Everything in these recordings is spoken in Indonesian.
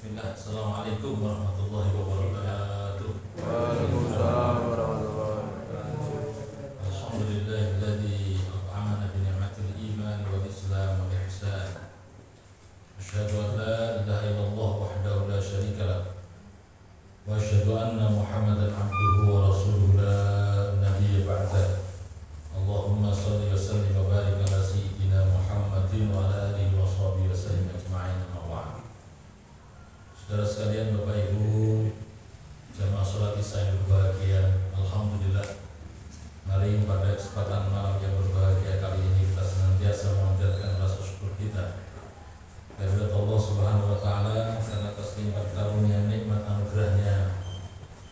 Bismillah. Assalamualaikum warahmatullahi wabarakatuh. Waalaikumsalam warahmatullahi wabarakatuh. Alhamdulillahilladzi at'amana bi ni'matil iman wal islam wal ihsan. Asyhadu an la ilaha illallah wahdahu la syarika lah. Wa asyhadu anna Muhammadan abduhu wa rasuluhu la nabiyya ba'dah. Allahumma shalli wa sallim wa barik ala sayyidina Muhammadin wa ala alihi wa sahbihi wa sallim ajma'in. Saudara sekalian, Bapak Ibu, jamaah sholat Isya yang berbahagia, alhamdulillah, mari pada kesempatan malam yang berbahagia kali ini kita senantiasa memanjatkan rasa syukur kita kepada Allah Subhanahu wa taala karena atas limpah karunia nikmat anugerahnya,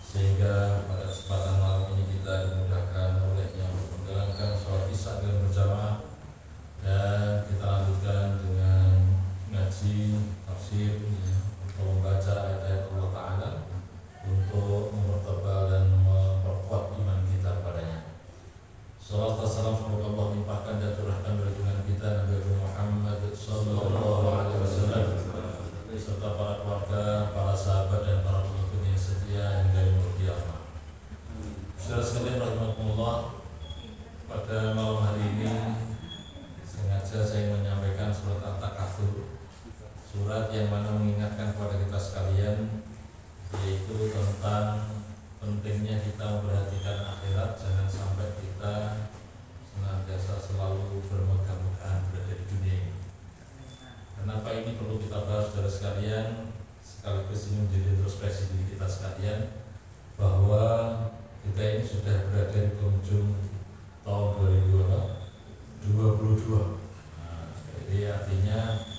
sehingga pada kesempatan malam ini kita dimudahkan olehnya untuk menjalankan sholat Isya dengan berjamaah, dan kita lanjutkan dengan ngaji tafsir, membaca ayat-ayat Allah Ta'ala untuk mempertebal dan memperkuat iman kita padanya. Salawat dan salam semoga Allah limpahkan dan curahkan junjungan kita Nabi Muhammad sallallahu alaihi wasallam serta para keluarga, para sahabat dan para pengikut yang setia hingga yaumul qiyamah. Saudara sekalian rahimakumullah, pada malam hari ini sengaja saya menyampaikan surat At-Takatsur, surat yang mana mengingatkan kepada kita sekalian, yaitu tentang pentingnya kita memperhatikan akhirat. Jangan sampai kita senantiasa selalu bermegah-megahan berada di dunia ini. Kenapa ini perlu kita bahas, saudara sekalian? Sekaligus ini menjadi introspeksi diri kita sekalian, bahwa kita ini sudah berada di penghujung tahun 2022. Jadi artinya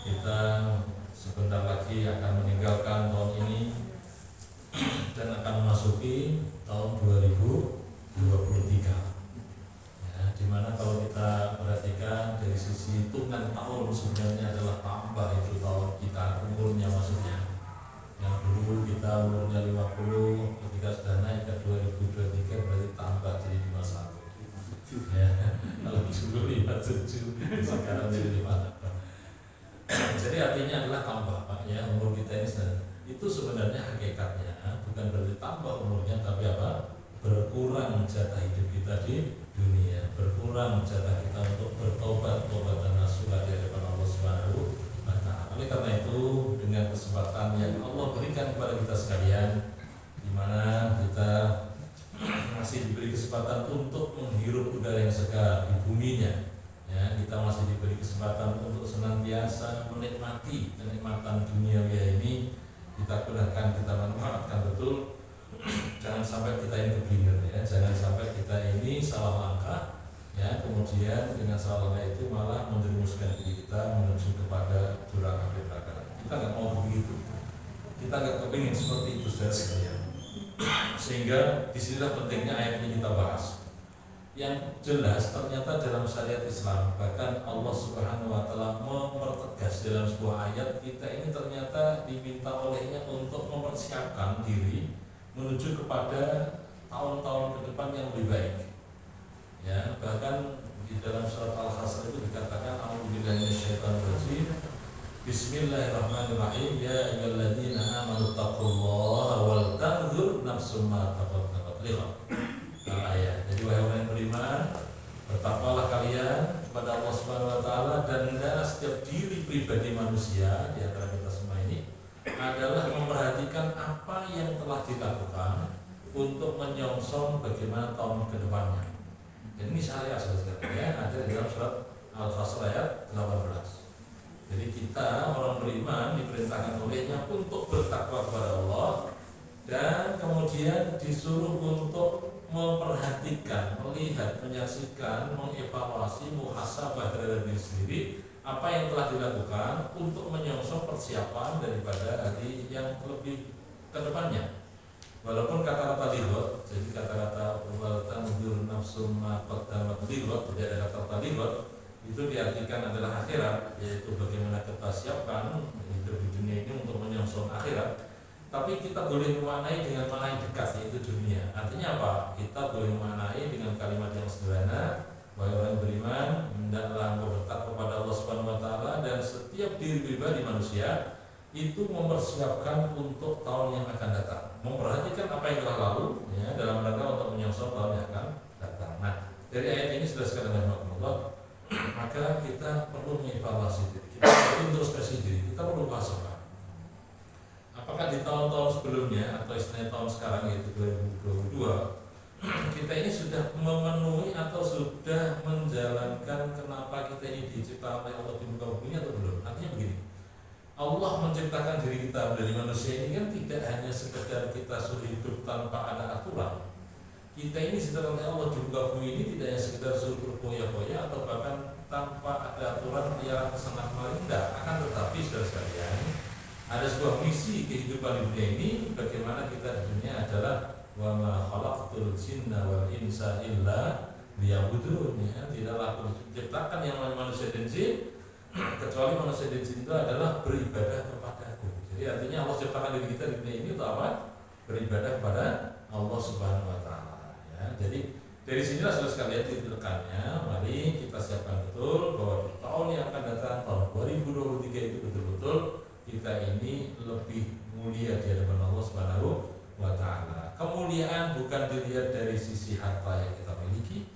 kita sebentar lagi akan meninggalkan tahun ini dan akan memasuki tahun 2023. Ya, dimana kalau kita perhatikan dari sisi hitungan tahun sebenarnya adalah tambah itu tahun kita, umurnya maksudnya. Yang dulu kita umurnya 50, ketika sudah naik ke 2023 berarti tambah jadi 51. Ya, kalau dulu 57, sekarang jadi 58. Jadi artinya adalah tambah, Pak, ya, umur kita ini itu sebenarnya hakikatnya bukan berarti tambah umurnya, tapi apa? Berkurang jatah hidup kita di dunia, berkurang jatah kita untuk bertobat, tobatan nasuha di hadapan Allah Subhanahu wa taala. Oleh karena itu, dengan kesempatan yang Allah berikan kepada kita sekalian, di mana kita masih diberi kesempatan untuk menghirup udara yang segar di buminya, ya, kita masih diberi kesempatan untuk senantiasa menikmati kenikmatan dunia ini, kita gunakan, kita manfaatkan betul. Jangan sampai kita ini keblinger, ya, jangan sampai kita ini salah langkah, ya, kemudian dengan salah langkah itu malah menjerumuskan diri kita menuju kepada jurang api neraka. Kita nggak mau begitu, kita nggak kepingin seperti itu, saudara sekalian. Sehingga disinilah pentingnya ayat ini kita bahas. Yang jelas ternyata dalam syariat Islam, bahkan Allah Subhanahu wa taala mempertegas dalam sebuah ayat, kita ini ternyata diminta olehnya untuk mempersiapkan diri menuju kepada tahun-tahun ke depan yang lebih baik. Ya, bahkan di dalam surat Al-Hasr itu dikatakan a'udzubillahi minasyaitonir rajim. Bismillahirrahmanirrahim. Ya ayyuhalladzina amanu taqullaha wal tanzur nafsum ma qaddamat lighad. Ayat. Jadi wahai orang yang beriman, bertakwalah kalian kepada Allah Subhanahu wa taala, dan hendaklah setiap diri pribadi manusia di antara kita semua ini adalah memperhatikan apa yang telah dilakukan untuk menyongsong bagaimana tahun ke depannya. Dan ini syariat, saudara, ya, ada di dalam surat Al-Hasr ayat 18. Jadi kita orang beriman diperintahkan olehnya untuk bertakwa kepada Allah, dan kemudian disuruh untuk memperhatikan, melihat, menyaksikan, mengevaluasi, muhasabah terhadap diri sendiri, apa yang telah dilakukan untuk menyongsong persiapan daripada hari yang lebih ke depannya. Walaupun kata-kata ligot, jadi kata-kata waltan dur nafsum ma qaddamat ligot, tidak ada kata ligot, itu diartikan adalah akhirat, yaitu bagaimana kita siapkan hidup di dunia ini untuk menyongsong akhirat. Tapi kita boleh memaknai dengan makna yang dekat, yaitu dunia. Artinya apa? Kita boleh memaknai dengan kalimat yang sederhana, wahai orang beriman, hendaklah engkau bertakwa kepada Allah Subhanahu wa taala, dan setiap diri pribadi manusia itu mempersiapkan untuk tahun yang akan datang, memperhatikan apa yang telah lalu ya, dalam rangka untuk menyongsong tahun yang akan datang. Nah, dari ayat ini sudah sekali Allah, maka kita perlu mengevaluasi diri kita, perlu introspeksi diri, kita perlu muhasabah. Apakah di tahun-tahun sebelumnya atau istilahnya tahun sekarang yaitu 2022 kita ini sudah memenuhi atau sudah menjalankan kenapa kita ini diciptakan oleh Allah di muka bumi atau belum? Artinya begini, Allah menciptakan diri kita dari manusia ini kan tidak hanya sekedar kita suruh hidup tanpa ada aturan. Kita ini diciptakan oleh Allah di muka bumi ini tidak hanya sekedar suruh berfoya-foya atau bahkan tanpa ada aturan yang sangat merendah. Akan tetapi saudara sekalian, ada sebuah misi kehidupan di dunia ini. Bagaimana kita di dunia adalah wa ma khalaqtul jinna wal insa illa liya'budun, ya, tidaklah aku diciptakan yang namanya manusia dan jin kecuali manusia dan jin itu adalah beribadah kepadaku. Jadi artinya Allah ciptakan diri kita di dunia ini untuk apa? Beribadah kepada Allah Subhanahu wa taala, ya. Jadi dari sinilah saudara sekalian ditekannya, mari kita siapkan betul bahwa di tahun yang akan datang, tahun 2023 itu betul-betul kita ini lebih mulia di hadapan Allah Subhanahu wa taala. Kemuliaan bukan dilihat dari sisi harta yang kita miliki,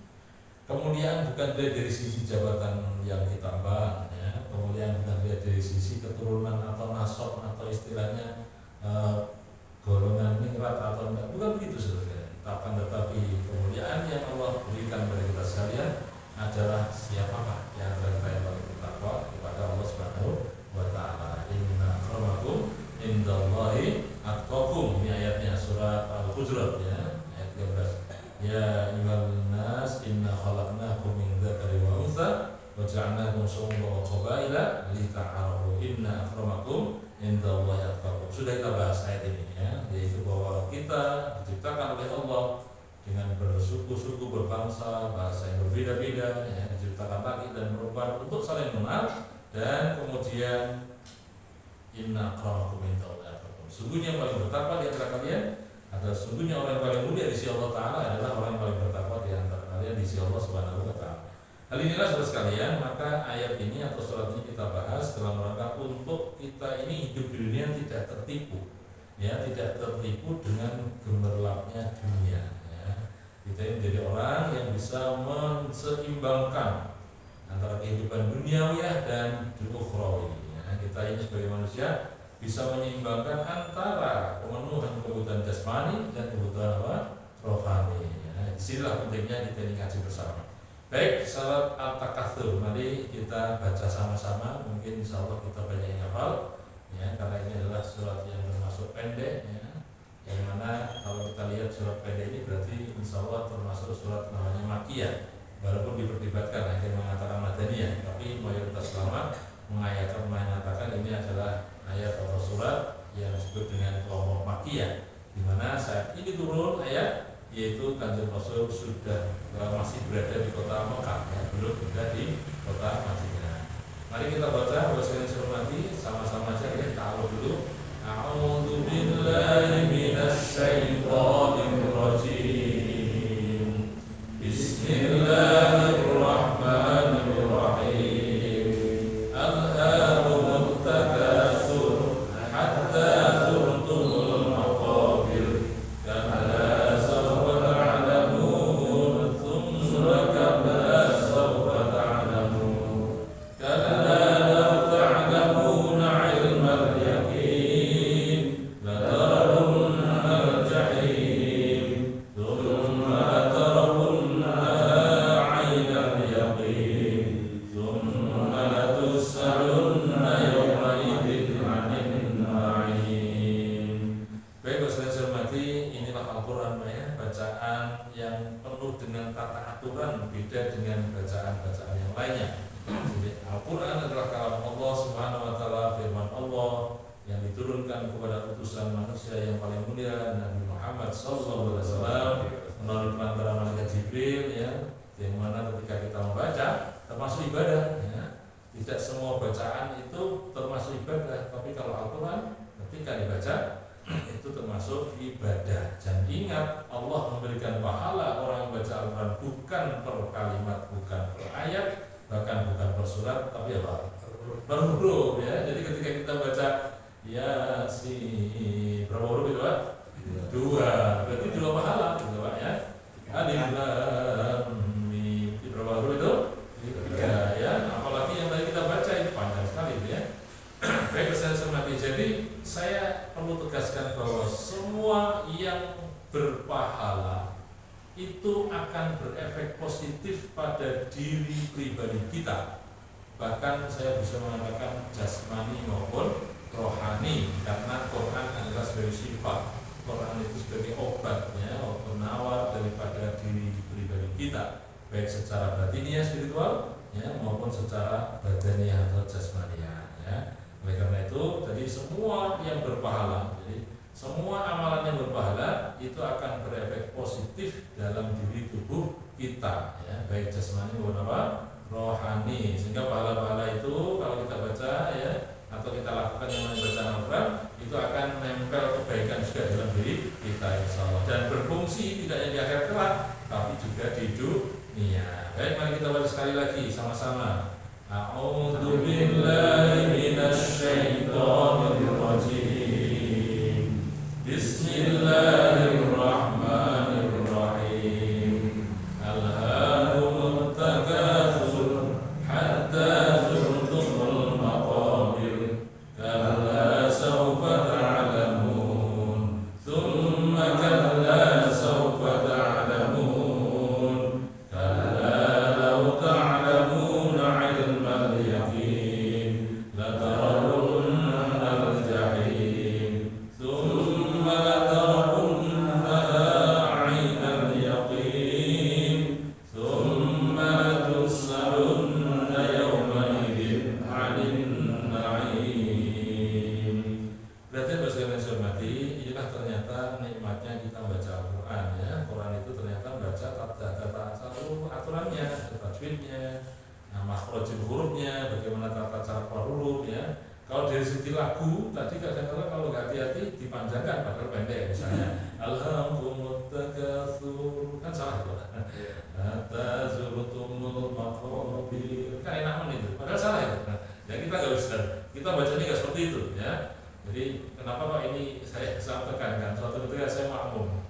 kemuliaan bukan dilihat dari sisi jabatan yang kita emban, ya. Kemuliaan bukan dilihat dari sisi keturunan atau nasab atau istilahnya golongan ningrat atau enggak, bukan begitu saudara. Akan tetapi kemuliaan yang Allah berikan kepada kita sekalian adalah siapakah yang antara kita yang paling bertakwa kepada Allah Subhanahu wa taala. Inna akramakum indallahi atqakum. Ini ayatnya surat Al-Hujurat, ya, ayat 13. Ya ayyuhan nas inna khalaqnakum min dzakari wa untha wa ja'alnakum syu'uban wa qabaila lita'arafu inna akramakum indallahi atqakum. Sudah kita bahas ayat ini, ya, yaitu bahwa kita diciptakan oleh Allah dengan bersuku-suku, berbangsa, bahasa yang berbeda-beda, ya, diciptakan laki dan perempuan untuk saling mengenal, dan kemudian inna akramakum indallahi atqakum. Sungguhnya yang paling bertakwa di antara kalian adalah sungguhnya orang yang paling mulia di sisi Allah Ta'ala adalah orang yang paling bertakwa di antara kalian di sisi Allah Subhanahu wa Ta'ala. Hal inilah saudara sekalian, maka ayat ini atau surat ini kita bahas dalam rangka untuk kita ini hidup di dunia tidak tertipu, ya, tidak tertipu dengan gemerlapnya dunia, ya. Kita ini menjadi orang yang bisa menseimbangkan antara kehidupan duniawi dan ukhrawi, ya. Kita ini sebagai manusia bisa menyeimbangkan antara pemenuhan kebutuhan jasmani dan kebutuhan apa? Rohani, ya. Disinilah pentingnya kita ini ngaji bersama. Baik, salat Al-Takatsur, mari kita baca sama-sama. Mungkin insyaallah kita banyak yang hafal, ya, karena ini adalah surat yang termasuk pendek, ya. Yang mana kalau kita lihat surat pendek ini berarti insyaallah termasuk surat namanya Makkiyah. Walaupun diperdebatkan ada yang mengatakan Madaniyah, tapi mayoritas ulama mengatakan ini adalah ayat atau surat yang disebut dengan kelompok Makkiyah, di mana saat ini turun ayat yaitu Kanjeng Rasul sudah masih berada di kota Mekah, ya, belum berada di kota Madinah. Mari kita baca, bahasa yang hormati, sama-sama aja, ya, ta'aluk dulu. A'udzu billahi minasy syaithanir rajim. Bismillahirrahmanirrahim. Alhaakumut takatsur hatta zurtumul maqabir. Yasin. Berapa huruf itu Pak? Dua. Berarti dua pahala gitu Pak ya. Alif Lam Mim. Berapa huruf itu? Tiga ya. Apalagi yang tadi kita baca itu panjang sekali itu ya. Baik, saya hormati. Jadi saya perlu tegaskan bahwa semua yang berpahala itu akan berefek positif pada diri pribadi kita. Bahkan saya bisa mengatakan jasmani maupun rohani, karena Quran adalah sebagai sifat. Quran itu sebagai obatnya, penawar daripada diri pribadi kita, baik secara batiniah spiritual ya, maupun secara badaniah atau jasmaniah ya. Oleh karena itu, jadi semua yang berpahala, jadi semua amalan yang berpahala itu akan berefek positif dalam diri tubuh kita ya, baik jasmani maupun apa? Rohani. Sehingga pahala-pahala itu kalau kita baca ya, atau kita lakukan yang namanya bacaan Al-Quran, itu akan nempel kebaikan juga dalam diri kita insyaallah, dan berfungsi tidak hanya di akhir kelak tapi juga di dunia. Baik, mari kita baca sekali lagi sama-sama. A'udzu billahi minasy syaithanir rajim. Bismillahirrahmanirrahim. Alhaakumut takatsur hatta zurtumul maqabir. Kalla sawfa ta'lamun. Tsumma kalla sawfa ta'lamun. Kalla law ta'lamuna 'ilmal yaqin latarawunnal jahim. Tsumma latarawunnaha 'ainal yaqin. Tsumma latus'alunna yawma'idin 'anil na'im. Berarti bahasa yang saya hormati, inilah ternyata nikmatnya kita baca Al-Quran ya. Quran itu ternyata baca tata satu aturannya, tajwidnya, makhrajul hurufnya, bagaimana tata cara keluar huruf ya. Kalau dari segi lagu tadi kadang-kadang kalau nggak hati-hati dipanjangkan padahal pendek, misalnya Alhamdulillah takatsur, kan salah itu. Hatta zurtumul maqabir, kan enak itu, padahal salah itu. Ya kita nggak bisa, kita bacanya nggak seperti itu ya. Jadi kenapa Pak ini saya tekankan, suatu ketika saya makmum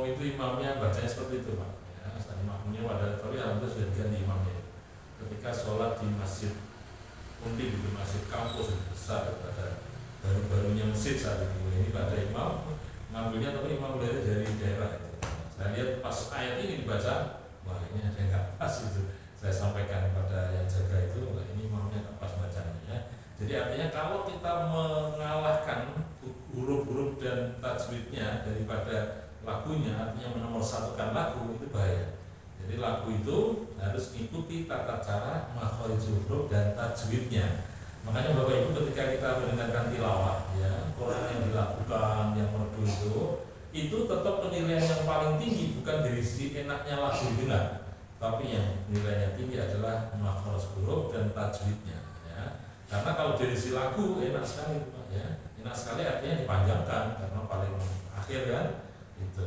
itu imamnya bacanya seperti itu Pak ya, saya makmumnya pada, tapi alhamdulillah sudah diganti imamnya ketika sholat di masjid Undip, di masjid kampus besar pada baru-barunya masjid saat itu. Ini pada imam ngambilnya tapi imam dari daerah itu. Saya lihat pas ayat ini dibaca, wah ini ada yang nggak pas itu. Saya sampaikan kepada yang jaga itu, wah ini imamnya nggak pas bacanya ya. Jadi artinya kalau kita mengalahkan huruf-huruf dan tajwidnya daripada lagunya, artinya menomorsatukan lagu, itu bahaya. Jadi lagu itu harus mengikuti tata cara makharijul huruf dan tajwidnya. Makanya Bapak Ibu ketika kita mendengarkan tilawah ya, Quran yang dilakukan, yang merdu itu tetap penilaian yang paling tinggi bukan dari sisi enaknya lagu dengar, tapi yang nilainya tinggi adalah makhraj huruf dan tajwidnya ya. Karena kalau dari sisi lagu enak sekali Pak ya. Enak sekali artinya dipanjangkan karena paling akhir kan itu.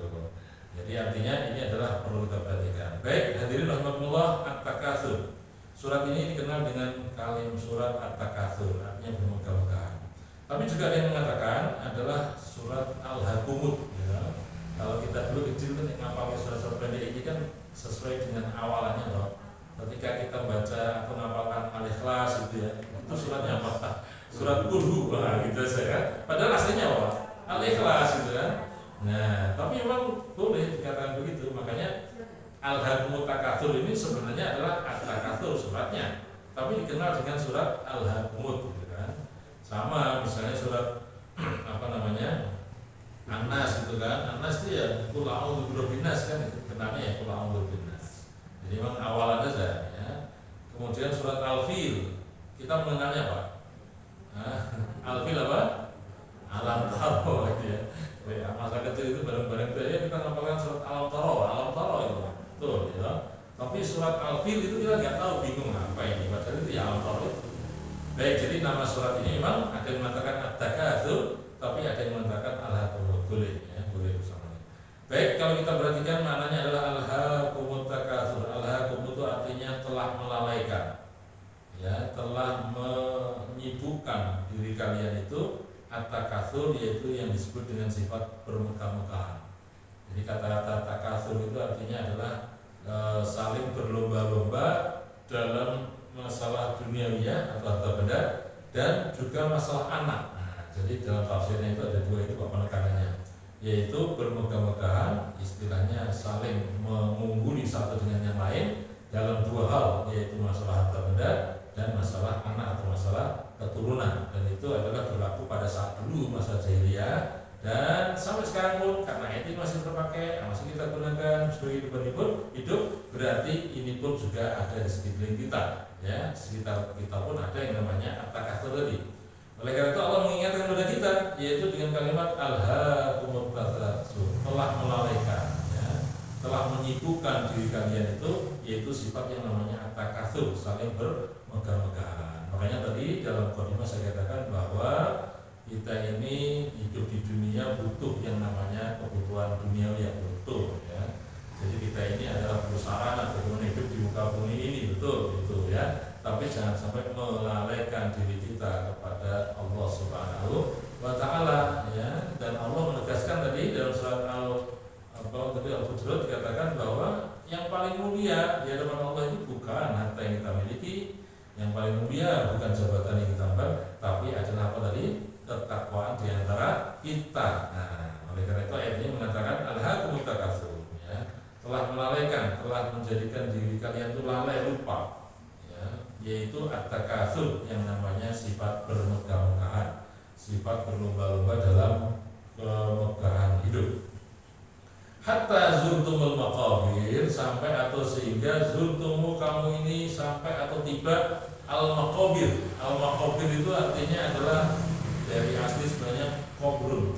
Jadi artinya ini adalah perlu kita perhatikan. Baik, hadirin rahimakumullah, At-Takatsur. Surat ini dikenal dengan kalim surat At-Takatsur, artinya bermegah-megahan. Tapi juga ada yang mengatakan adalah surat Al-Hakumut ya. Kalau kita dulu kecil kan ngapalin surat-surat pendek ini kan sesuai dengan awalannya loh. Ketika kita baca atau ngapalkan Al-Ikhlas itu ya, itu suratnya apa? Surat Qul gitu saya. Padahal aslinya apa? Al-Ikhlas gitu kan. Nah, tapi memang boleh dikatakan begitu. Makanya Al-Hakumut Takatsur ini sebenarnya adalah At-Takatsur suratnya, tapi dikenal dengan surat Al-Hakumut gitu kan. Sama misalnya surat apa namanya? An-Nas gitu kan. An-Nas itu ya Qul a'udzu birabbin nas kan, itu kenalnya ya Qul a'udzu birabbin nas. Jadi memang awalan saja ya. Kemudian surat Al-Fil kita mengenalnya apa? Al-Fil apa? Alam Taro gitu ya. Masa kecil itu bareng-bareng ya kita ngapalkan surat Alam Taro itu betul ya. Tapi surat Al-Fil itu kita nggak tahu, bingung apa ini, padahal itu ya Alam Taro itu. Baik, jadi nama surat ini memang ada yang mengatakan At-Takatsur, tapi ada yang mengatakan Al-Hakumut, boleh ya, boleh bersama. Baik, kalau kita perhatikan maknanya adalah Al-Hakumut Takatsur. Al-Hakumut itu artinya telah melalaikan ya, telah menyibukkan diri kalian itu at-takatsur, yaitu yang disebut dengan sifat bermegah-megahan. Jadi kata-kata takatsur itu artinya adalah saling berlomba-lomba dalam masalah duniawiyah atau harta benda dan juga masalah anak. Nah, jadi dalam tafsirnya itu ada dua itu penekanannya, yaitu bermegah-megahan, istilahnya saling mengungguli satu dengan yang lain dalam dua hal, yaitu masalah harta benda dan masalah anak atau masalah keturunan. Dan itu adalah berlaku pada saat dulu masa jahiliyah, dan sampai sekarang pun karena itu masih terpakai, masih kita gunakan sebagai hidup, berarti ini pun juga ada di sekeliling kita, ya, sekitar kita pun ada yang namanya at-takatsur tadi. Oleh karena itu Allah mengingatkan kepada kita, yaitu dengan kalimat alhaakumut takatsur, telah melalaikan, ya, telah menyibukkan diri kalian itu, yaitu sifat yang namanya at-takatsur, saling bermegah-megahan. Makanya tadi dalam mukadimah saya katakan bahwa kita ini hidup di dunia butuh yang namanya kebutuhan duniawi yang butuh, ya. Jadi kita ini adalah perusahaan bagaimana hidup di muka bumi ini, betul itu, ya. Tapi jangan sampai melalaikan diri kita kepada Allah Subhanahu wa Ta'ala, ya. Dan Allah menegaskan tadi dalam surat Al-Hujurat dikatakan bahwa yang paling mulia di hadapan Allah itu bukan harta yang kita miliki, yang paling mulia bukan jabatan yang kita emban, tapi adalah apa tadi? Ketakwaan di antara kita. Nah, oleh karena itu ayat ini mengatakan alhaakumut takatsur, ya, telah melalaikan, telah menjadikan diri kalian itu lalai lupa, ya, yaitu at-takatsur yang namanya sifat bermegah-megahan, sifat berlomba-lomba dalam kemegahan hidup. Hatta zurtumul maqabir, sampai atau sehingga zurtumu kamu ini sampai atau tiba al-maqabir. Al-maqabir itu artinya adalah dari asli sebenarnya kubur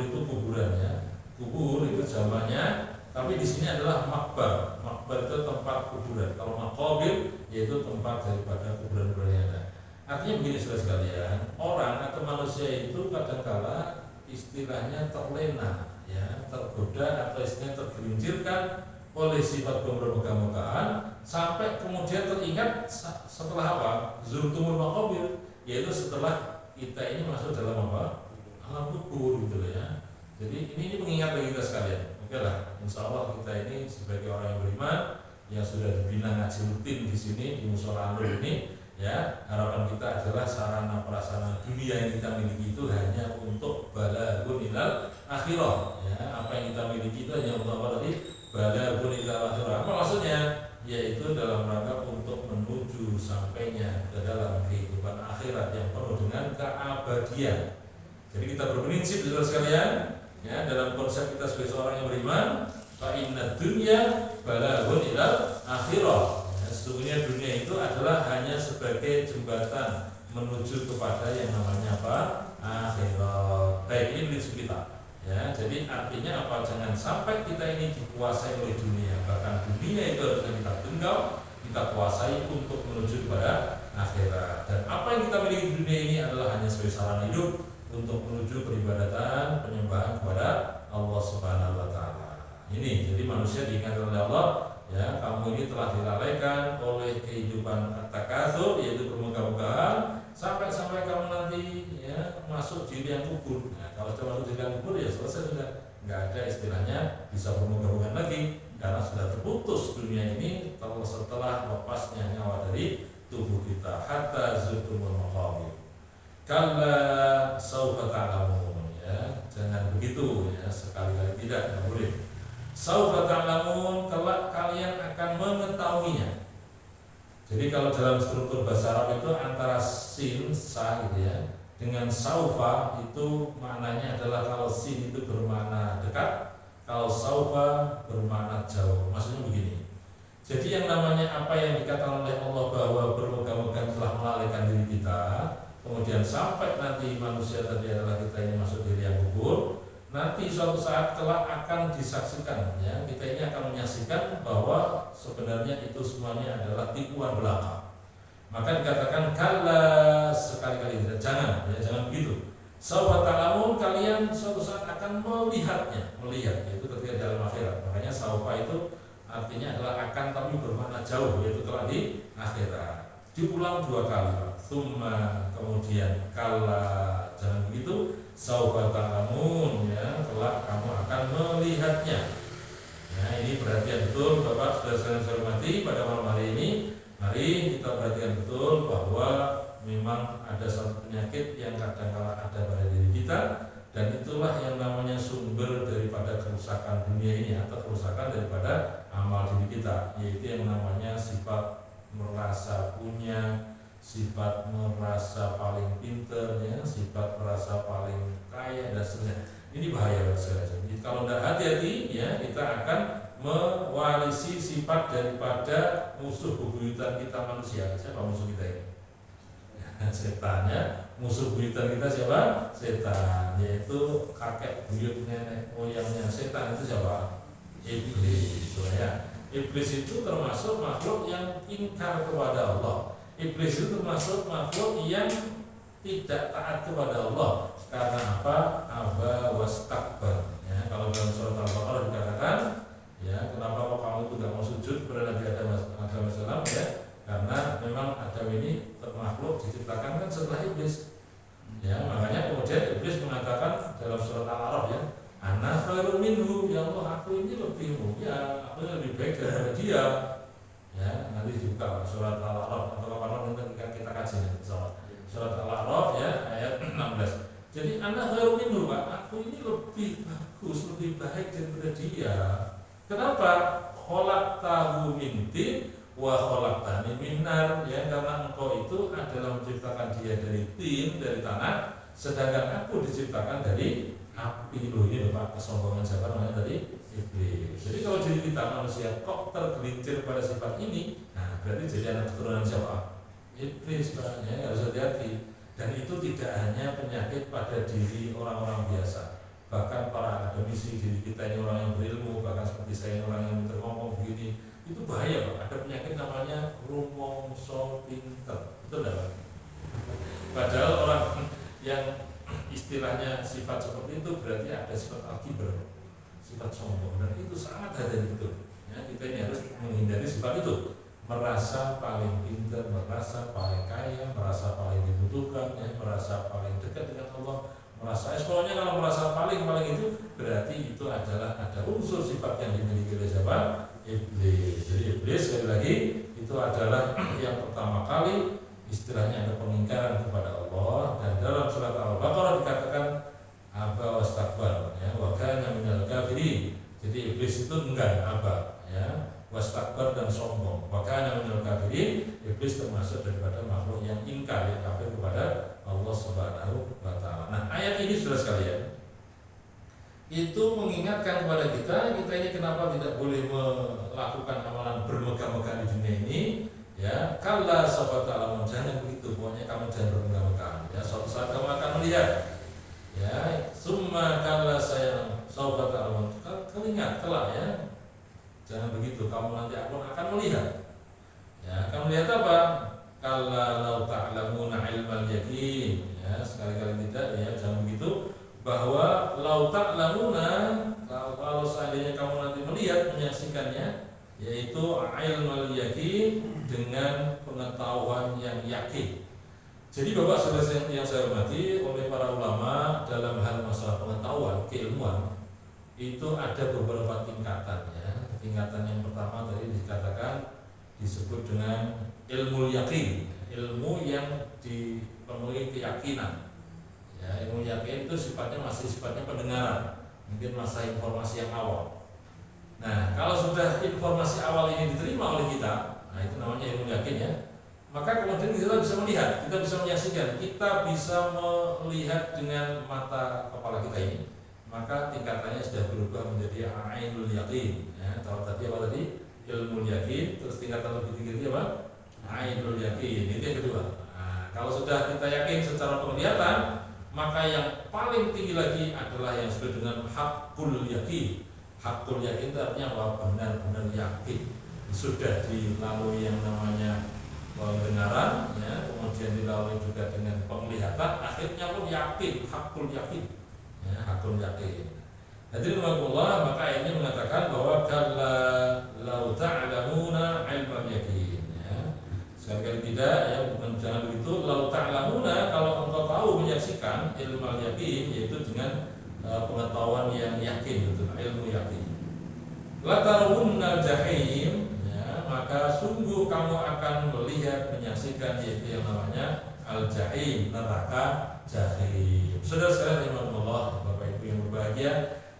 itu kuburan, ya. Kubur itu jamannya, tapi di sini adalah makbar. Makbar itu tempat kuburan. Kalau maqabir yaitu tempat daripada kuburan-kuburan yang ada. Artinya begini saudara sekalian, orang atau manusia itu kadangkala istilahnya terlena, ya, tergoda atau istilahnya tergelincirkan oleh sifat bermegah-megahan sampai kemudian teringat setelah apa? Zurtumul maqabir, yaitu setelah kita ini masuk dalam apa? Alam kubur, gitu ya. Jadi ini mengingat bagi kita sekalian. Oke lah, insya Allah kita ini sebagai orang yang beriman yang sudah dibina ngaji rutin di sini di Musola Anur ini, ya, harapan kita adalah sarana prasarana dunia yang kita miliki itu hanya untuk balaghun ilal akhirah, ya. Apa yang kita miliki itu hanya untuk apa tadi? Balaghun ilal akhirah. Apa maksudnya? Yaitu dalam rangka untuk menuju sampainya ke dalam kehidupan akhirat yang penuh dengan keabadian. Jadi kita berprinsip saudara sekalian, ya, dalam konsep kita sebagai seorang yang beriman, fa inna dunya balaghun ilal akhirah. Ya, sesungguhnya dunia itu adalah hanya sebagai jembatan menuju kepada yang namanya apa? Akhirat. Baik, ini prinsip kita. Ya, jadi artinya apa? Jangan sampai kita ini dikuasai oleh dunia. Bahkan dunia itu harus kita tunggal, kita kuasai untuk menuju kepada akhirat. Dan apa yang kita miliki di dunia ini adalah hanya sebagai sarana hidup untuk menuju peribadatan, penyembahan kepada Allah Subhanahu wa Ta'ala. Ini jadi manusia diingatkan oleh Allah, ya, kamu ini telah dilalaikan oleh kehidupan at-takatsur, yaitu bermegah-megahan, sampai kamu nanti, ya, masuk di liang kubur. Nah, kalau sudah masuk di liang kubur ya selesai, sudah nggak ada istilahnya bisa bermegah-megahan lagi, karena sudah terputus dunia ini setelah lepasnya nyawa dari tubuh kita. Hatta zurtumul maqabir kalla saufa ta'lamun, ya, jangan begitu, ya, sekali-kali tidak boleh. Saufa ta'lamun, kelak kalian akan mengetahuinya. Jadi kalau dalam struktur bahasa Arab itu antara sin, sa, gitu ya, dengan saufa itu maknanya adalah kalau sin itu bermakna dekat, kalau saufa bermakna jauh. Maksudnya begini. Jadi yang namanya apa yang dikatakan oleh Allah bahwa bermegah-megah telah melalaikan diri kita, kemudian sampai nanti manusia tadi adalah kita ini masuk di liang kubur, nanti suatu saat kelak akan disaksikan, ya, kita ini akan menyaksikan bahwa sebenarnya itu semuanya adalah tipuan belaka. Maka dikatakan kala, sekali-kali tidak, jangan, ya, jangan begitu. Saufa ta'lamun, kalian suatu saat akan melihatnya, yaitu ketika dalam akhirat. Makanya saufa itu artinya adalah akan, tapi bermakna jauh, yaitu kelak di akhirat. Diulang 2 kali, summa kemudian kala jangan begitu, saufa ta'lamun ya, kelak kamu akan melihatnya. Nah ini perhatian betul Bapak saudara saya hormati pada malam hari ini. Mari kita perhatikan betul bahwa memang ada satu penyakit yang kadang-kala ada pada diri kita, dan itulah yang namanya sumber daripada kerusakan dunia ini atau kerusakan daripada amal diri kita, yaitu yang namanya sifat merasa punya, sifat merasa paling pinter ya, sifat merasa paling kaya dan seterusnya. Ini bahaya saudara. Jadi kalau tidak hati-hati ya, kita akan mewarisi sifat daripada musuh bebuyutan kita manusia. Siapa musuh kita ini? Setan ya. Musuh bebuyutan kita siapa? Setan, yaitu kakek buyut nenek moyangnya setan itu siapa? Iblis. Ya. Iblis itu termasuk makhluk yang ingkar kepada Allah. Iblis itu termasuk makhluk yang tidak taat kepada Allah. Karena apa? Aba wastakbar. Ya, kalau dalam surat Al-Baqarah dikatakan, ya, kenapa kok kamu itu tidak mau sujud kepada Nabi Adam alaihissalam ya? Karena memang Adam ini termakhluk diciptakan kan setelah iblis. Ya, makanya kemudian iblis mengatakan dalam surat Al-A'raf ya, ana khairun minhu, ya Allah aku ini lebih mulia, aku lebih baik daripada dia. Ya, nanti dibuka surat Al-A'raf atau kapan nanti kita kaji surat Al-A'raf ya ayat 16. Jadi ana khairun minhu, Pak, aku ini lebih bagus, lebih baik daripada dia. Kenapa? Khalaqtahu min tin wa khalaqtani min nar, ya, karena engkau itu adalah menciptakan dia dari tin, dari tanah, sedangkan aku diciptakan dari api. Loh, ini Pak, kesombongan siapa namanya tadi? Iblis. Jadi kalau diri kita manusia kok tergelincir pada sifat ini, nah berarti jadi anak keturunan siapa? Iblis, Pak, ya, harus hati-hati. Dan itu tidak hanya penyakit pada diri orang-orang biasa, bahkan para akademisi, diri kita ini orang yang berilmu, bahkan seperti saya ini orang yang pintar ngomong begini, itu bahaya Pak. Ada penyakit namanya rumongso pinter, betul tidak Pak? Padahal orang yang istilahnya sifat seperti itu berarti ada sifat al-kibr, sifat sombong, dan itu sangat hati-hati betul. Ya, kita ini harus menghindari sifat itu. Merasa paling pintar, merasa paling kaya, merasa paling dibutuhkan, ya, merasa paling dekat dengan Allah, merasa pokoknya kalau merasa paling itu berarti itu adalah ada unsur sifat yang dimiliki oleh siapa? Iblis. Jadi iblis sekali lagi itu adalah yang pertama kali istilahnya ada pengingkaran kepada Allah, dan dalam surat Al-Baqarah dikatakan aba wastakbar, ya, wa kana minal kafirin. Jadi iblis itu enggan, aba, ya, wastakbar dan sombong. Makanya minal kafirin, iblis termasuk daripada makhluk yang ingkar, yang kafir kepada Allah Subhanahu wa taala. Nah, ayat ini Saudara sekalian itu mengingatkan kepada kita ini kenapa tidak boleh melakukan amalan bermegah-megah di dunia ini, ya. Kalla sawfa ta'lamun, jangan begitu, pokoknya kamu jangan bermegah-megah. Ya, suatu saat kamu akan melihat. Ya, summa kalla saya sawfa ta'lamun. Kau ingat kelak ya. Jangan begitu, kamu nanti akan melihat. Ya, akan melihat apa? Kalla law ta'lamuna ilmal yaqin. Ya, sekali-kali tidak, ya, jangan begitu. Bahwa law ta'lamuna, kalau seandainya kamu nanti melihat, menyaksikannya, yaitu ilmal yaqin, dengan pengetahuan yang yakin. Jadi Bapak Saudara yang saya hormati, oleh para ulama dalam hal masalah pengetahuan, keilmuan, itu ada beberapa tingkatan, ya. Tingkatan yang pertama tadi dikatakan disebut dengan ilmu yakin, ilmu yang dipenuhi keyakinan. Ya, ilmu yakin itu sifatnya masih sifatnya pendengaran, mungkin masa informasi yang awal. Nah, kalau sudah informasi awal ini diterima oleh kita, nah itu namanya ilmu yakin, ya. Maka kemudian kita bisa melihat, kita bisa menyaksikan, kita bisa melihat dengan mata kepala kita ini. Maka tingkatannya sudah berubah menjadi ainul yakin. Ya, kalau tadi apa tadi? Ilmu yakin, terus tingkatan lebih tinggi apa? Ainul yakin. Itu yang kedua. Nah, kalau sudah kita yakin secara penglihatan, maka yang paling tinggi lagi adalah yang disebut dengan hakul yakin. Hakul yakin itu artinya apa? Benar-benar yakin. Sudah dilalui yang namanya pendengaran, ya, kemudian dilalui juga dengan penglihatan, akhirnya pun yakin, hakul yakin. Ya, hakul yakin. Hadirin rahimakumullah, maka ini mengatakan bahwa kalla law ta'lamuna ilmal yakin, ya. sekali-kali tidak, ya, bukan jangan begitu. Lau ta'lamuna, kalau engkau tahu menyaksikan ilmu yakin, yaitu dengan pengetahuan yang yakin, betul, ilmu yakin. La tarawunnal jahim, ya, maka sungguh kamu akan melihat, menyaksikan, yaitu yang namanya al-jahim, neraka jahim. Saudara-saudara rahimakumullah, Bapak Ibu yang berbahagia,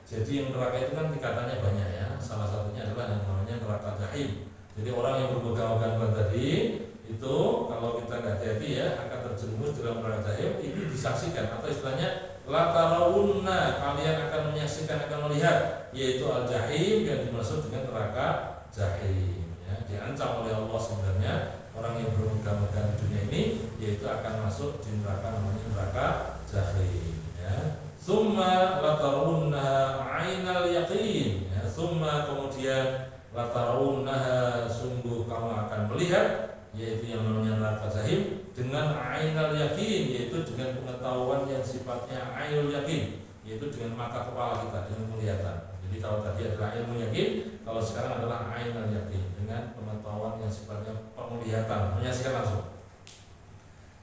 jadi yang neraka itu kan tingkatannya banyak, ya. Salah satunya adalah yang namanya neraka jahim. Jadi orang yang berpegang-pegang tadi itu kalau kita nggak hati-hati, ya, akan terjerumus dalam neraka jahim. Ini disaksikan atau istilahnya la tarawunna, kalian akan menyaksikan, akan melihat, yaitu al-jahim, yang dimaksud dengan neraka jahim, ya. Diancam oleh Allah sebenarnya orang yang berpegang-pegang di dunia ini, yaitu akan masuk di neraka namanya neraka jahim, ya. Summa la tarawunna 'ainal yaqin, ya. Summa kemudian la tarawunnaha, sungguh kamu akan melihat, yaitu yang namanya neraka jahim dengan ainal yakin, yaitu dengan pengetahuan yang sifatnya ainul yakin, yaitu dengan mata kepala kita, dengan penglihatan. Jadi kalau tadi adalah ilmu yakin, kalau sekarang adalah ainul yakin, dengan pengetahuan yang sifatnya penglihatan, menyaksikan langsung.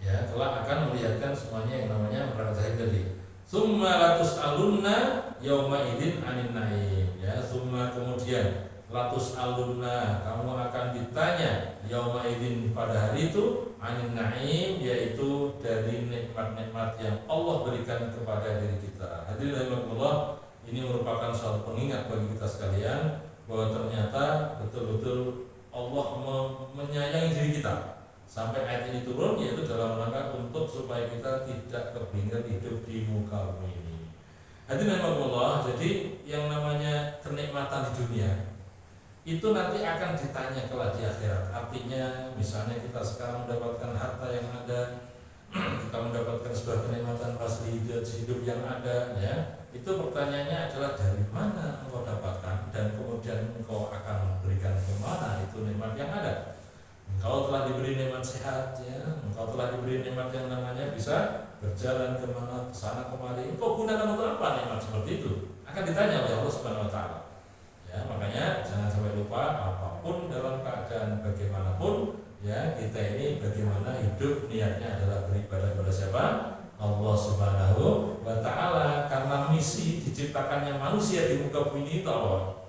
Ya, telah akan melihatkan semuanya yang namanya neraka jahim tadi. Summa latus alunna yauma idzin anin naim, ya. Summa kemudian latus alunna, kamu akan ditanya yauma idzin pada hari itu anin naim, yaitu dari nikmat-nikmat yang Allah berikan kepada diri kita. Hadirin rahimakumullah, ini merupakan suatu pengingat bagi kita sekalian bahwa ternyata betul-betul Allah menyayangi diri kita. Sampai ayat ini turun, yaitu dalam rangka untuk supaya kita tidak kebingungan hidup di muka bumi ini. Hadirin rahimakumullah, jadi yang namanya kenikmatan di dunia itu nanti akan ditanya kelak di akhirat. Artinya misalnya kita sekarang mendapatkan harta yang ada, kita mendapatkan sebuah kenikmatan fasilitas hidup yang ada, ya. Itu pertanyaannya adalah dari mana engkau dapatkan, dan kemudian engkau akan memberikan kemana itu nikmat yang ada. Engkau telah diberi nikmat sehat, ya. Engkau telah diberi nikmat yang namanya bisa berjalan kemana, kesana kemari. Engkau gunakan untuk apa nikmat seperti itu? Akan ditanya oleh Allah Subhanahu Wa Taala. Ya, makanya jangan sampai lupa, apapun dalam keadaan bagaimanapun, ya, kita ini bagaimana hidup niatnya adalah beribadah kepada siapa? Allah Subhanahu Wa Taala. Karena misi diciptakannya manusia di muka bumi itu Allah.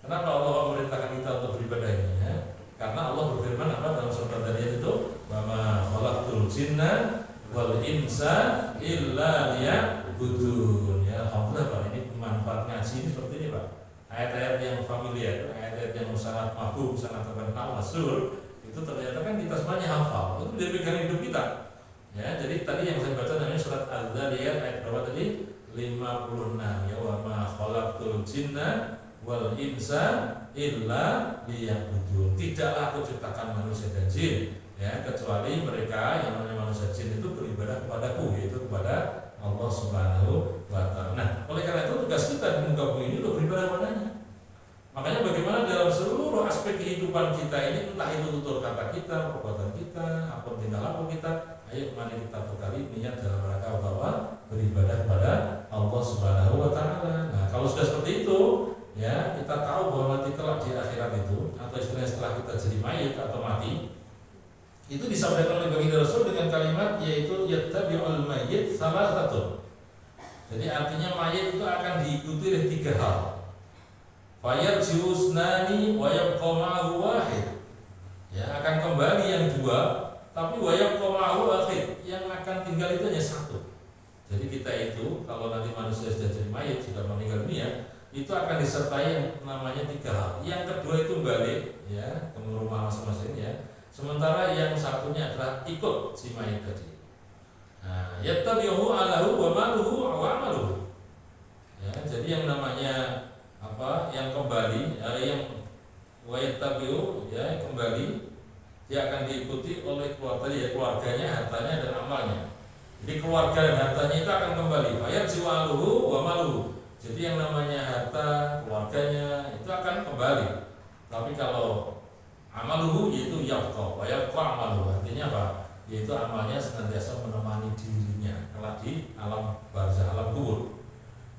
Kenapa Allah memerintahkan kita untuk beribadah ini? Ya? Karena Allah berfirman apa dalam surat Al-Dariyat itu? Wa ma khalaqtul jinna wal insa illa liya'budun. Ya, alhamdulillah Pak, ini manfaat ngaji ini seperti ini Pak. Ayat-ayat yang familiar, ayat-ayat yang sangat mafhum, sangat terkenal, masyhur, itu ternyata kan kita semuanya hafal. Itu dari pegangan hidup kita. Ya, jadi tadi yang saya baca namanya surat Al-Dariyat ayat berapa tadi? 56. Ya, wa ma khalaqtul jinna wal insa illa liya'budun. Tidaklah aku ciptakan manusia dan jin, ya, kecuali mereka yang namanya manusia jin itu beribadah kepadaku, yaitu kepada Allah Subhanahu Wa Ta'ala. Nah, oleh karena itu tugas kita di muka bumi ini untuk beribadah padanya. Makanya bagaimana dalam seluruh aspek kehidupan kita ini, entah itu tutur kata kita, perbuatan kita, apa tingkah laku kita, ayo mari kita bekali niat dalam rangka bahwa beribadah kepada Allah Subhanahu Wa Ta'ala. Nah, kalau sudah seperti itu, ya, kita tahu bahwa nanti kelak di akhirat itu, atau istilahnya setelah kita jadi mayit atau mati, itu disampaikan oleh baginda Rasul dengan kalimat yaitu yattabi'ul mayyit salah satu. Jadi artinya mayit itu akan diikuti oleh 3 hal. Fayarji'u usnani wa yabqa ma'ahu wahid. Ya, akan kembali yang 2, tapi wa yabqa ma'ahu wahid, yang akan tinggal itu hanya 1. Jadi kita itu kalau nanti manusia sudah jadi mayit, sudah meninggal dunia, itu akan disertai yang namanya 3 hal. Yang kedua itu balik, ya, ke rumah masing-masing, ya. Sementara yang satunya adalah ikut si mayit tadi. Nah, yattabi'uhu alahu wa maluhu wa amaluhu. Ya, jadi yang namanya apa? Yang kembali, yang wa yattabi'u, ya, kembali, dia akan diikuti oleh keluarganya, hartanya dan amalnya. Jadi keluarga dan hartanya itu akan kembali. Fayarji'u aluhu wa maluhu. Jadi yang namanya harta, keluarganya itu akan kembali. Tapi kalau amaluhu yaitu yabqa, wa yabqa amaluhu, artinya apa? Yaitu amalnya senantiasa menemani dirinya kelak di alam barzah, alam kubur.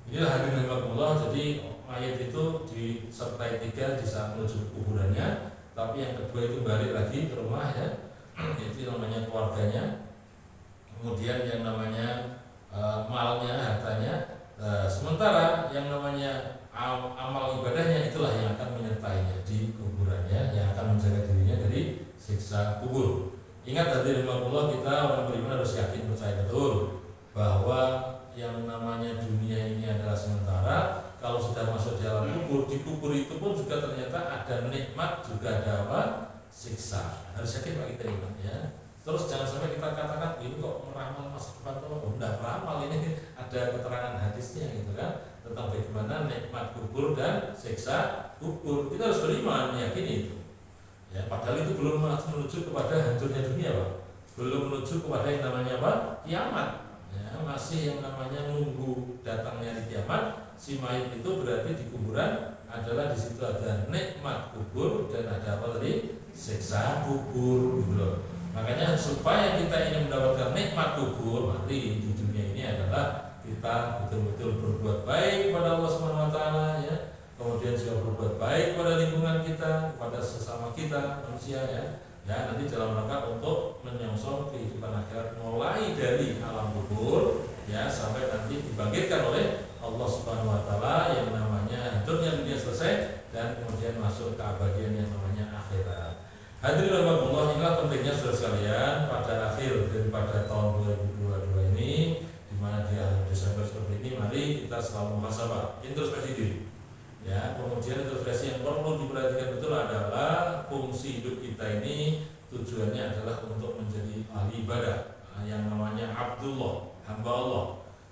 Inilah hadirin rahimakumullah. Jadi mayat itu disertai 3 di saat menuju kuburannya, tapi yang kedua itu balik lagi ke rumah, ya. itu namanya keluarganya, kemudian yang namanya malnya, hartanya. Sementara yang namanya amal ibadahnya itulah yang akan menyertainya di kuburannya, yang akan menjaga dirinya dari siksa kubur. Ingat hadirin Allah, kita orang beriman harus yakin, percaya betul bahwa yang namanya dunia ini adalah sementara. Kalau sudah masuk di alam kubur, di kubur itu pun juga ternyata ada nikmat, juga ada apa? Siksa. Harus yakin Pak kita iman ya. Terus jangan sampai kita katakan ini kok meramal masa depan, enggak meramal, ini ada keterangan hadisnya gitu kan, tentang bagaimana nikmat kubur dan siksa kubur. Kita harus beriman, meyakini itu. Ya, padahal itu belum menuju kepada hancurnya dunia, Pak. Belum menuju kepada yang namanya apa? Kiamat. Ya, masih yang namanya nunggu datangnya di kiamat. Si mayit itu berarti di kuburan adalah di situ ada nikmat kubur dan ada apa tadi? Siksa kubur gitu loh. Makanya supaya kita ini mendapatkan nikmat kubur, mari di dunia ini adalah kita betul-betul berbuat baik kepada Allah Subhanahu wa taala ya. Kemudian juga berbuat baik kepada lingkungan kita, kepada sesama kita manusia ya. Ya, nanti dalam rangka untuk menyongsong kehidupan akhirat mulai dari alam kubur ya sampai nanti dibangkitkan oleh Allah Subhanahu wa taala yang namanya hancurnya dunia selesai dan kemudian masuk ke abadian yang namanya akhirat. Hadirin rahimakumullah, inilah pentingnya saudara sekalian pada akhir daripada tahun 2022 ini, di mana di akhir Desember seperti ini, mari kita selalu muhasabah, introspeksi diri. Ya, kemudian introspeksi yang perlu diperhatikan betul adalah fungsi hidup kita ini tujuannya adalah untuk menjadi ahli ibadah yang namanya Abdullah, hamba Allah.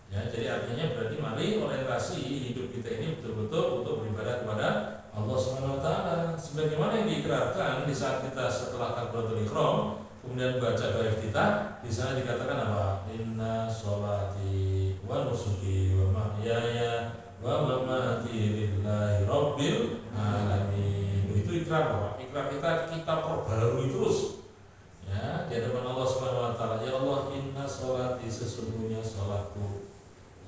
Ya, jadi artinya berarti mari orientasi hidup kita ini betul-betul untuk beribadah kepada Allah Subhanahu wa taala sebagaimana yang diikrarkan di saat kita setelah takbiratul ihram kemudian baca doa kita di sana dikatakan apa? Inna sholati wa nusuki wa mahyaya wa mamati lillahi rabbil alamin. Itu ikrar Bapak. Ikrar kita perbarui terus. Ya, di hadapan Allah Subhanahu wa taala, ya Allah, inna sholati, sesungguhnya salatku.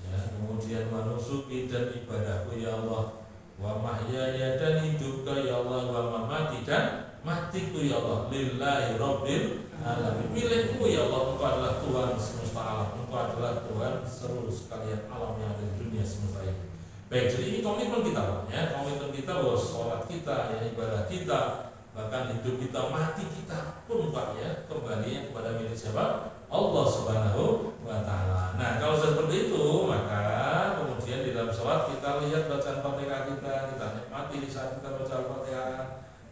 Ya, kemudian manusuki dan ibadahku ya Allah, wa mahyaya dan hidupku ya Allah, wa mamati dan matiku ya Allah, lillahi rabbil alamin. Milikmu ya Allah, Engkau adalah Tuhan semesta alam, Engkau adalah Tuhan seluruh sekalian alam yang ada di dunia semesta ini. Baik, jadi ini komitmen kita Pak ya, komitmen kita bahwa sholat kita, ya, ibadah kita, bahkan hidup kita, mati kita pun Pak ya, kembali kepada milik siapa? Allah Subhanahu wa taala. Nah, kalau seperti itu, maka kemudian di dalam sholat kita lihat bacaan Fatihah kita nikmati di saat kita baca Al-Fatihah.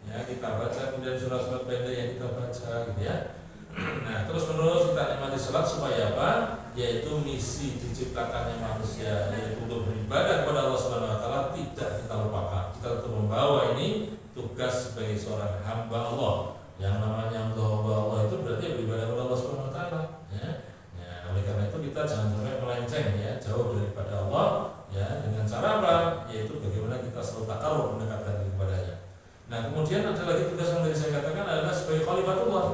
Ya, kita baca kemudian surat-surat pendek yang kita baca gitu ya. Nah, terus menerus kita nikmati sholat supaya apa? Yaitu misi diciptakannya manusia, yaitu untuk beribadah kepada Allah Subhanahu wa taala tidak kita lupakan. Kita tetap membawa ini tugas sebagai seorang hamba Allah. Yang namanya hamba Allah itu berarti beribadah kepada Allah Subhanahu wa taala ya. Ya, oleh karena itu kita jangan sampai melenceng ya, jauh daripada Allah ya, dengan cara apa? Yaitu bagaimana kita selalu takarrub mendekatkan diri kepadanya. Nah, kemudian ada lagi tugas yang tadi saya katakan adalah sebagai khalifatullah.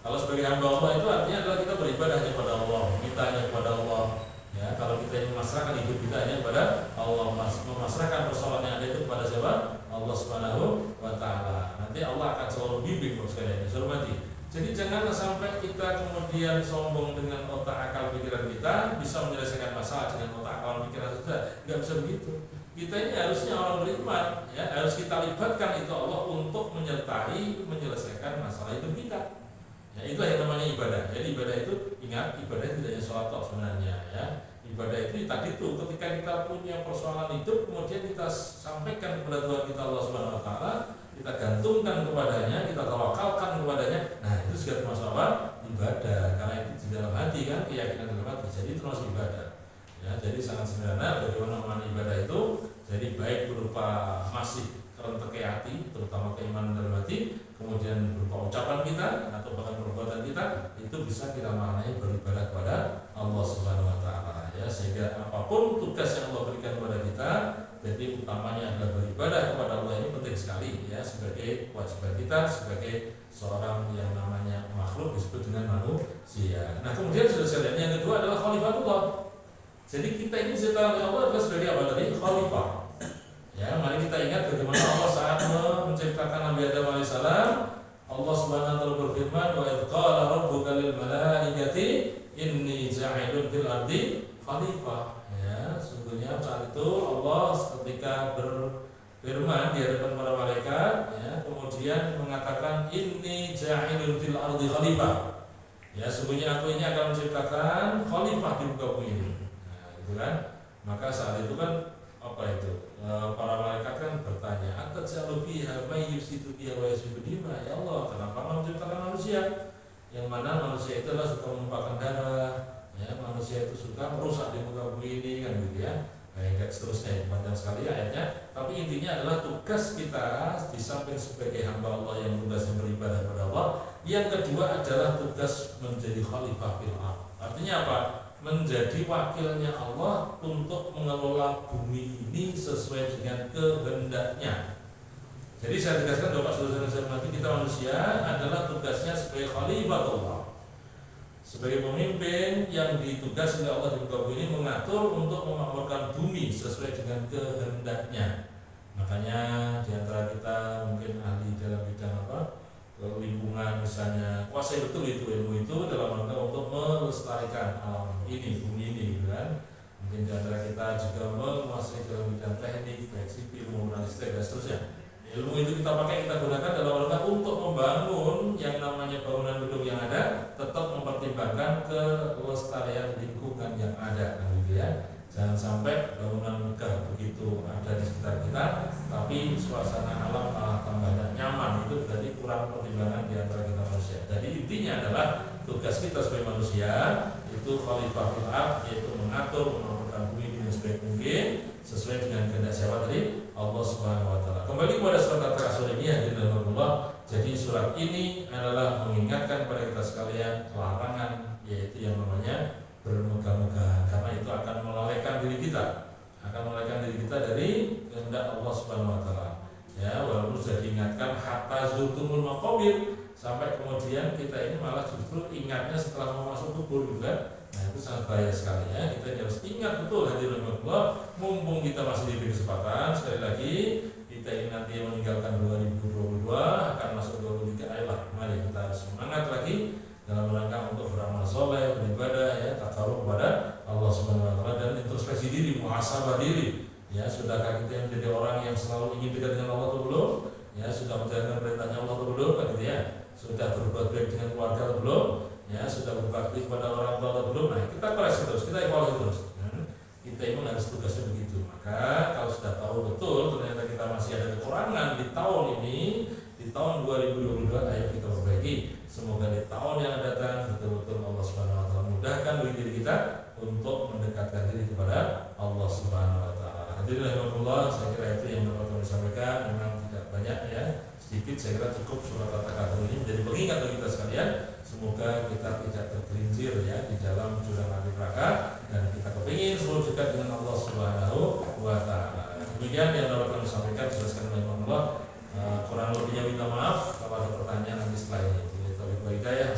Kalau sebagai hamba Allah itu artinya adalah kita beribadah hanya kepada Allah, mintanya kepada Allah. Ya, kalau kita ingin memasrahkan hidup kita hanya kepada Allah, memasrahkan persoalan yang ada itu kepada siapa? Allah Subhanahu wa taala. Nanti Allah akan selalu bimbing buat sekalian, hormati. Jadi jangan sampai kita kemudian sombong dengan otak akal pikiran kita bisa menyelesaikan masalah dengan otak akal pikiran saja. Enggak bisa begitu. Kita ini harusnya orang beriman, ya, harus kita libatkan itu Allah untuk menyertai menyelesaikan masalah hidup kita. Ya, itulah yang namanya ibadah. Jadi ibadah itu, ingat, ibadah tidak hanya sholat sebenarnya ya. Ibadah itu tadi itu ketika kita punya persoalan hidup kemudian kita sampaikan kepada Tuhan kita Allah Subhanahu wa taala, kita gantungkan kepadanya, kita tawakalkan kepadanya. Nah, itu juga termasuk apa? Ibadah. Karena itu di dalam hati kan, keyakinan dalam hati. Jadi termasuk ibadah. Ya, jadi sangat sederhana bagaimana makna ibadah itu. Jadi baik berupa masih kerentek hati, terutama keimanan dalam hati, kemudian berupa ucapan kita atau bahkan perbuatan kita, itu bisa kita maknai beribadah kepada Allah Subhanahu wa taala ya, sehingga apapun tugas yang Allah berikan kepada kita, jadi utamanya adalah beribadah kepada Allah. Ini penting sekali ya, sebagai kewajiban kita sebagai seorang yang namanya makhluk disebut dengan manusia. Nah, kemudian sudah sekalian yang kedua adalah khalifatullah. Jadi kita ini setelah Allah adalah sebagai apa tadi? Khalifah. Ya, mari kita ingat bagaimana Allah saat menciptakan Nabi Adam alaihissalam, Allah Subhanahu wa taala berfirman, "Wa idz qala rabbuka lil malaikati inni ja'ilun fil ardi khalifah." Ya, sungguhnya saat itu Allah ketika berfirman di hadapan para malaikat, ya, kemudian mengatakan inni ja'ilun fil ardi khalifah. Ya, sungguhnya aku ini akan menciptakan khalifah di muka bumi ini. Nah, itu kan. Maka saat itu kan apa itu? Para malaikat kan bertanya, "Atajalu fiha may yufsidu fiha wa yasfiku dima?" Ya Allah, kenapa Engkau menciptakan manusia? Yang mana manusia itu adalah suka menumpahkan darah, ya, manusia itu suka merusak di muka bumi ini kan gitu ya. Baik, seterusnya panjang sekali ayatnya. Tapi intinya adalah tugas kita di samping sebagai hamba Allah yang tugasnya beribadah kepada Allah, yang kedua adalah tugas menjadi khalifah fil ardh. Artinya apa? Menjadi wakilnya Allah untuk mengelola bumi ini sesuai dengan kehendaknya. Jadi saya tegaskan Bapak Saudara-saudara, kita manusia adalah tugasnya sebagai khalifah Allah, sebagai pemimpin yang ditugasi oleh Allah di muka bumi ini mengatur untuk memakmurkan bumi sesuai dengan kehendaknya. Makanya di antara kita mungkin ahli dalam bidang apa? Lingkungan misalnya, kuasai betul itu ilmu itu dalam rangka untuk melestarikan alam ini, bumi ini, gitu kan. Mungkin di antara kita juga menguasai dalam bidang teknik, baik sipil maupun listrik dan seterusnya. Ilmu itu kita pakai, kita gunakan dalam rangka untuk membangun yang namanya bangunan gedung yang ada, tetap mempertimbangkan kelestarian lingkungan yang ada, kan gitu ya. Jangan sampai bangunan megah begitu ada di sekitar kita, tapi suasana alam malah tambah nyaman. Itu berarti kurang pertimbangan di antara kita manusia. Jadi intinya adalah tugas kita sebagai manusia itu khalifah fil ardh, yaitu mengatur, memakmurkan bumi dengan sebaik mungkin sesuai dengan kehendak siapa tadi? Allah Subhanahu wa taala. Kembali kepada surat At-Takasur ini ya Allah. Jadi surat ini adalah mengingatkan kepada kita sekalian larangan, yaitu yang namanya bermegah-megahan, karena itu akan melalaikan diri kita, dari kehendak Allah Subhanahu wa taala. Ya, walaupun sudah diingatkan hatta zurtumul maqabir, sampai kemudian kita ini malah justru ingatnya setelah mau masuk kubur juga. Nah, itu sangat bahaya sekali ya. Kita harus ingat betul hadirin Allah, mumpung kita masih diberi kesempatan. Sekali lagi, kita ini nanti meninggalkan 2022 akan masuk 2023. Ayolah, mari kita harus semangat lagi dalam rangka untuk beramal soleh, beribadah, ya, takarub kepada Allah Subhanahu wa taala, dan introspeksi diri, muhasabah diri. Ya, sudahkah kita menjadi orang yang selalu ingin dekat dengan Allah atau belum? Ya, sudah menjalankan perintahnya Allah atau belum? Kan gitu ya. Sudah berbuat baik dengan keluarga atau belum? Ya, sudah berbakti kepada orang tua atau belum? Nah, kita koreksi terus, kita evaluasi terus. Kita ini harus tugasnya begitu. Maka kalau sudah tahu betul ternyata kita masih ada kekurangan di tahun ini, di tahun 2022, ayo kita perbaiki. Semoga di tahun yang akan datang betul-betul Allah Subhanahu wa taala mudahkan bagi diri kita untuk mendekatkan diri kepada Allah Subhanahu wa taala. Hadirin rahimakumullah, saya kira itu yang dapat kami sampaikan. Memang tidak banyak ya, sedikit, saya kira cukup surat At-Takasur ini menjadi pengingat bagi kita sekalian. Semoga kita tidak tergelincir ya di dalam jurang api neraka, dan kita kepingin selalu dekat dengan Allah Subhanahu wa taala. Demikian yang dapat kami sampaikan. Jelaskan oleh Allah. Kurang lebihnya minta maaf. Kalau ada pertanyaan nanti setelah ini. Hidayah.